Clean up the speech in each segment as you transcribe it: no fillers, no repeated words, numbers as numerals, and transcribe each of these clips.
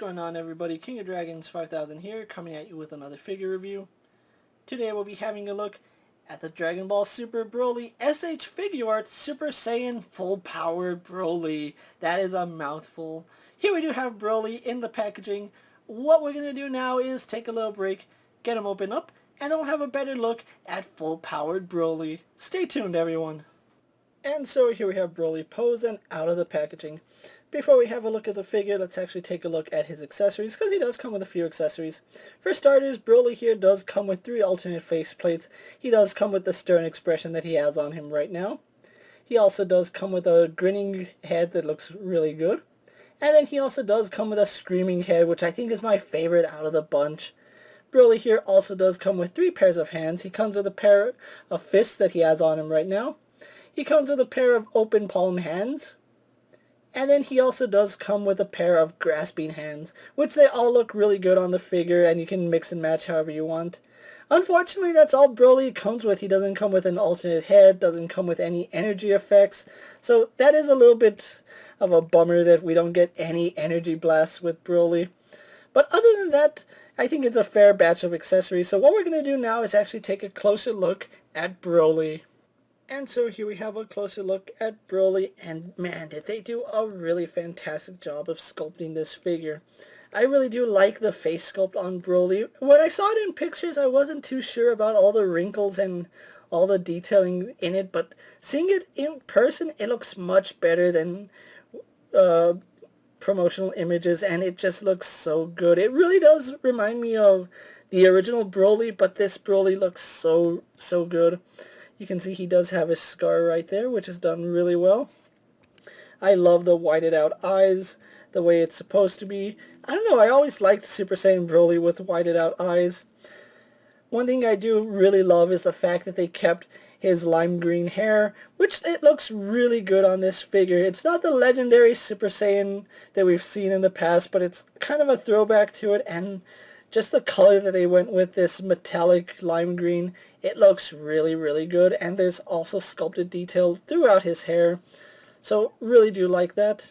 going on, everybody? King of Dragons 5000 here, coming at you with another figure review. Today we'll be having a look at the Dragon Ball Super Broly SH Figuarts Super Saiyan Full Power Broly. That is a mouthful. Here we do have Broly in the packaging. What we're going to do now is take a little break, get him open up, and then we'll have a better look at full powered Broly. Stay tuned, everyone. And so here we have Broly posed and out of the packaging. Before we have a look at the figure, let's actually take a look at his accessories, because he does come with a few accessories. For starters, Broly here does come with 3 alternate face plates. He does come with the stern expression that he has on him right now. He also does come with a grinning head that looks really good. And then he also does come with a screaming head, which I think is my favorite out of the bunch. Broly here also does come with 3 pairs of hands. He comes with a pair of fists that he has on him right now. He comes with a pair of open palm hands. And then he also does come with a pair of grasping hands, which they all look really good on the figure, and you can mix and match however you want. Unfortunately, that's all Broly comes with. He doesn't come with an alternate head, doesn't come with any energy effects, so that is a little bit of a bummer that we don't get any energy blasts with Broly. But other than that, I think it's a fair batch of accessories, so what we're going to do now is actually take a closer look at Broly. And so here we have a closer look at Broly, and man, did they do a really fantastic job of sculpting this figure. I really do like the face sculpt on Broly. When I saw it in pictures, I wasn't too sure about all the wrinkles and all the detailing in it, but seeing it in person, it looks much better than promotional images, and it just looks so good. It really does remind me of the original Broly, but this Broly looks so good. You can see he does have a scar right there, which is done really well. I love the whited out eyes, the way it's supposed to be. I don't know, I always liked Super Saiyan Broly with whited out eyes. One thing I do really love is the fact that they kept his lime green hair, which it looks really good on this figure. It's not the legendary Super Saiyan that we've seen in the past, but it's kind of a throwback to it, and just the color that they went with, this metallic lime green, it looks really good, and there's also sculpted detail throughout his hair, so really do like that.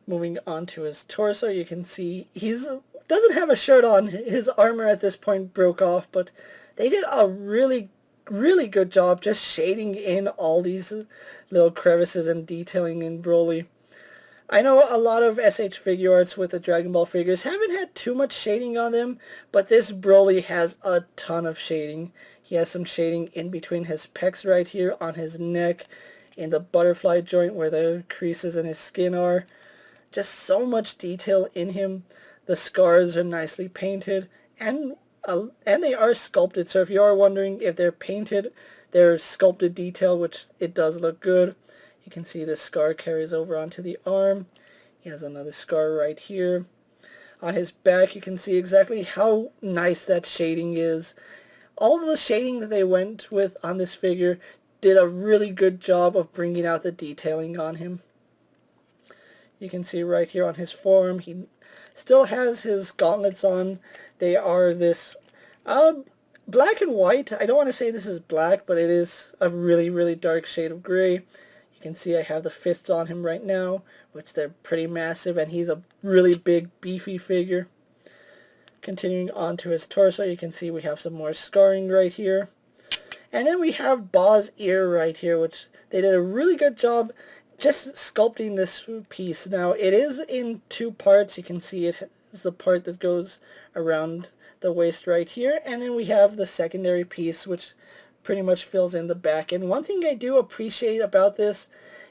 Moving on to his torso, you can see he doesn't have a shirt on. His armor at this point broke off, but they did a really good job just shading in all these little crevices and detailing in Broly. I know a lot of SH Figuarts with the Dragon Ball figures haven't had too much shading on them, but this Broly has a ton of shading. He has some shading in between his pecs right here, on his neck, in the butterfly joint where the creases in his skin are. Just so much detail in him. The scars are nicely painted, and they are sculpted, so if you are wondering if they're painted, they're sculpted detail, which it does look good. You can see the scar carries over onto the arm. He has another scar right here. On his back, you can see exactly how nice that shading is. All of the shading that they went with on this figure did a really good job of bringing out the detailing on him. You can see right here on his forearm, he still has his gauntlets on. They are this black and white. I don't want to say this is black, but it is a really dark shade of gray. You can see I have the fists on him right now, which they're pretty massive, and he's a really big, beefy figure. Continuing on to his torso, you can see we have some more scarring right here. And then we have Ba's ear right here, which they did a really good job just sculpting this piece. Now, it is in 2 parts. You can see it is the part that goes around the waist right here, and then we have the secondary piece, which pretty much fills in the back. And one thing I do appreciate about this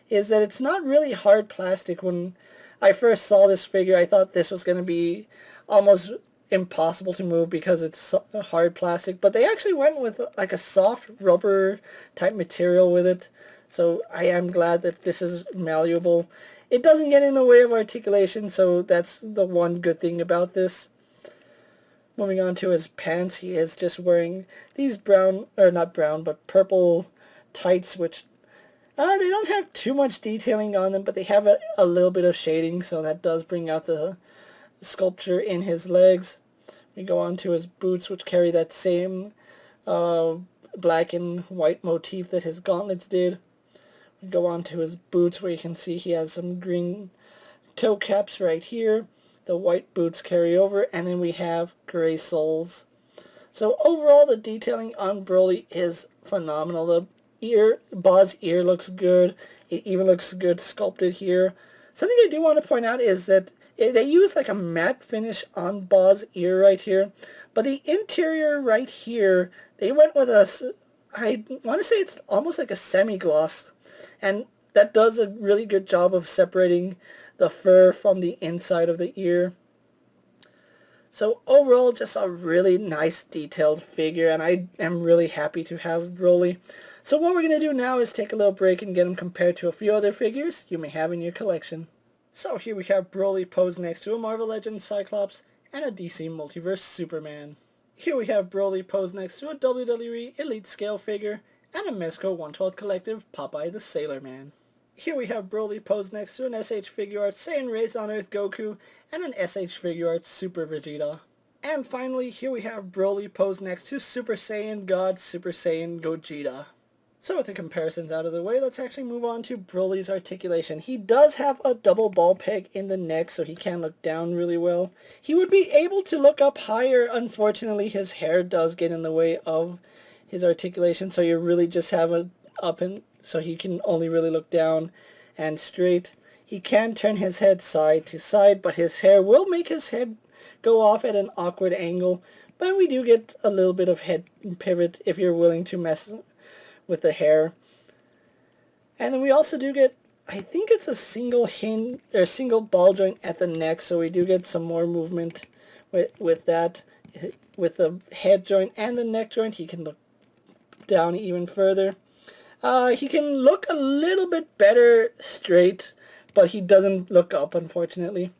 is that it's not really hard plastic. When I first saw this figure, I thought this was going to be almost impossible to move because it's hard plastic, but they actually went with like a soft rubber type material with it, so I am glad that this is malleable. It doesn't get in the way of articulation, so that's the one good thing about this. Moving on to his pants, he is just wearing these brown, or not brown, but purple tights, which they don't have too much detailing on them, but they have a little bit of shading, so that does bring out the sculpture in his legs. We go on to his boots, which carry that same black and white motif that his gauntlets did. We go on to his boots, where you can see he has some green toe caps right here. The white boots carry over, and then we have gray soles. So overall, the detailing on Broly is phenomenal. The Boz's ear looks good. It even looks good sculpted here. Something I do want to point out is that they use like a matte finish on Boz's ear right here. But the interior right here, they went with I want to say it's almost like a semi-gloss. And that does a really good job of separating the fur from the inside of the ear. So overall, just a really nice detailed figure, and I am really happy to have Broly. So what we're going to do now is take a little break and get him compared to a few other figures you may have in your collection. So here we have Broly posed next to a Marvel Legends Cyclops and a DC Multiverse Superman. Here we have Broly posed next to a WWE Elite Scale figure and a Mezco 1/12 Collective Popeye the Sailor Man. Here we have Broly posed next to an SH Figuarts Saiyan Raised on Earth Goku and an SH Figuarts Super Vegeta. And finally, here we have Broly posed next to Super Saiyan God Super Saiyan Gogeta. So with the comparisons out of the way, let's actually move on to Broly's articulation. He does have a double ball peg in the neck, so he can look down really well. He would be able to look up higher. Unfortunately, his hair does get in the way of his articulation, so you really just have it up, and so he can only really look down and straight. He can turn his head side to side, but his hair will make his head go off at an awkward angle. But we do get a little bit of head pivot if you're willing to mess with the hair. And then we also do get, I think it's a single hinge or single ball joint at the neck, so we do get some more movement with that. With the head joint and the neck joint, he can look down even further. He can look a little bit better straight, but he doesn't look up, unfortunately.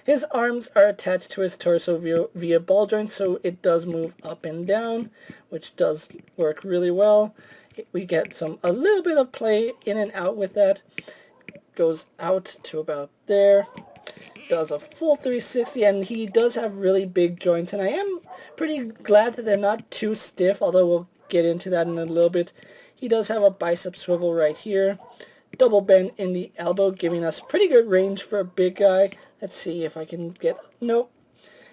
His arms are attached to his torso via ball joints, so it does move up and down, which does work really well. We get a little bit of play in and out with that. Goes out to about there. Does a full 360, and he does have really big joints, and I am pretty glad that they're not too stiff, although we'll get into that in a little bit. He does have a bicep swivel right here. Double bend in the elbow, giving us pretty good range for a big guy. Let's see if I can get... Nope.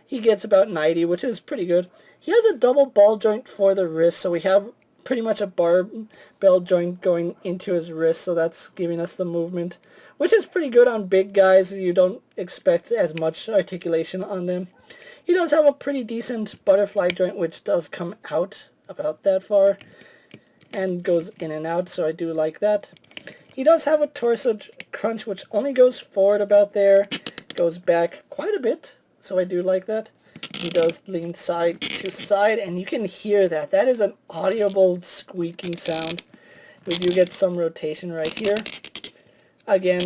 He gets about 90, which is pretty good. He has a double ball joint for the wrist, so we have pretty much a barbell joint going into his wrist, so that's giving us the movement, which is pretty good on big guys. You don't expect as much articulation on them. He does have a pretty decent butterfly joint, which does come out about that far and goes in and out, so I do like that. He does have a torso crunch, which only goes forward about there, goes back quite a bit, so I do like that. He does lean side to side, and you can hear that. That is an audible squeaking sound. We do get some rotation right here. Again,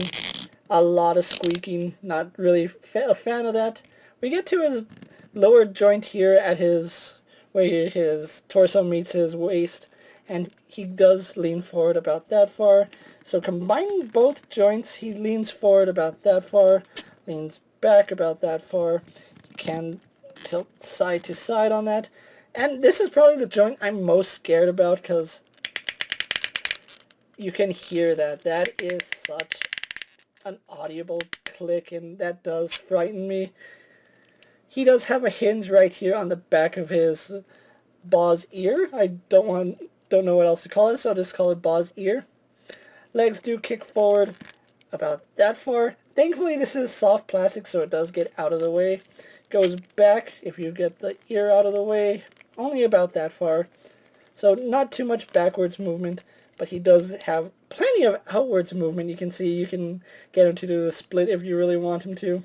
a lot of squeaking, not really a fan of that. We get to his lower joint here at where his torso meets his waist, and he does lean forward about that far. So combining both joints, he leans forward about that far, leans back about that far. He can tilt side to side on that. And this is probably the joint I'm most scared about, because you can hear that. That is such an audible click, and that does frighten me. He does have a hinge right here on the back of his Boz's ear. I don't know what else to call it, so I'll just call it Boz's ear. Legs do kick forward about that far. Thankfully, this is soft plastic, so it does get out of the way. Goes back, if you get the ear out of the way, only about that far. So not too much backwards movement, but he does have plenty of outwards movement. You can see you can get him to do the split if you really want him to.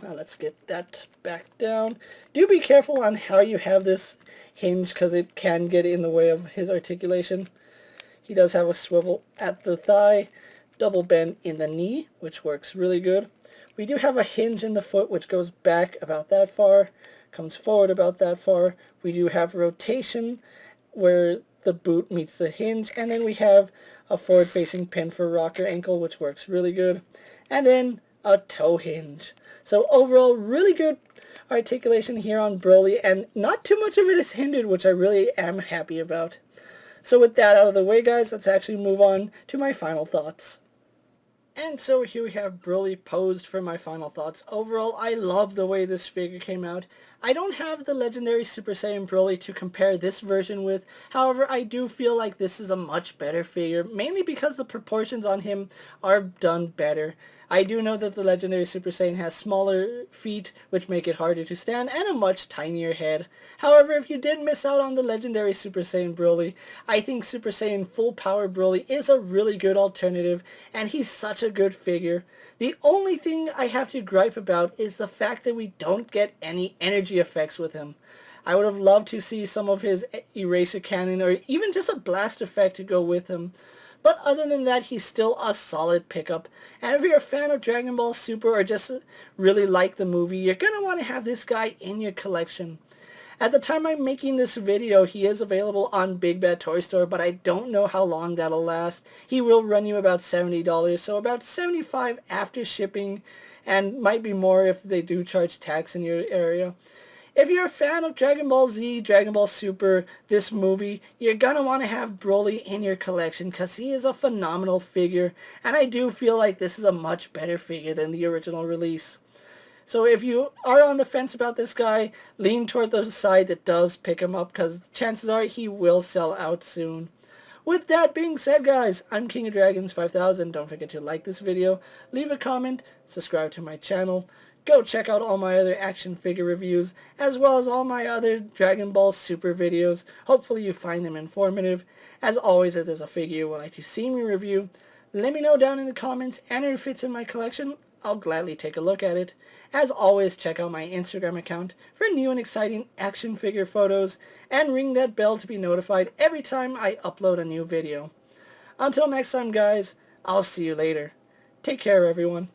Let's get that back down. Do be careful on how you have this hinge, because it can get in the way of his articulation. He does have a swivel at the thigh, double bend in the knee, which works really good. We do have a hinge in the foot, which goes back about that far, comes forward about that far. We do have rotation where the boot meets the hinge, and then we have a forward-facing pin for rocker ankle, which works really good. And then a toe hinge. So overall, really good articulation here on Broly, and not too much of it is hindered, which I really am happy about. So with that out of the way, guys, let's actually move on to my final thoughts. And so here we have Broly posed for my final thoughts. Overall, I love the way this figure came out. I don't have the legendary Super Saiyan Broly to compare this version with. However, I do feel like this is a much better figure, mainly because the proportions on him are done better. I do know that the legendary Super Saiyan has smaller feet, which make it harder to stand, and a much tinier head. However, if you did miss out on the legendary Super Saiyan Broly, I think Super Saiyan Full Power Broly is a really good alternative, and he's such a good figure. The only thing I have to gripe about is the fact that we don't get any energy effects with him. I would have loved to see some of his eraser cannon or even just a blast effect to go with him. But other than that, he's still a solid pickup. And if you're a fan of Dragon Ball Super or just really like the movie, you're going to want to have this guy in your collection. At the time I'm making this video, he is available on Big Bad Toy Store, but I don't know how long that'll last. He will run you about $70, so about $75 after shipping, and might be more if they do charge tax in your area. If you're a fan of Dragon Ball Z, Dragon Ball Super, this movie, you're going to want to have Broly in your collection because he is a phenomenal figure, and I do feel like this is a much better figure than the original release. So if you are on the fence about this guy, lean toward the side that does pick him up because chances are he will sell out soon. With that being said, guys, I'm King of Dragons 5000. Don't forget to like this video, leave a comment, subscribe to my channel. Go check out all my other action figure reviews, as well as all my other Dragon Ball Super videos. Hopefully you find them informative. As always, if there's a figure you would like to see me review, let me know down in the comments, and if it's in my collection, I'll gladly take a look at it. As always, check out my Instagram account for new and exciting action figure photos, and ring that bell to be notified every time I upload a new video. Until next time, guys, I'll see you later. Take care, everyone.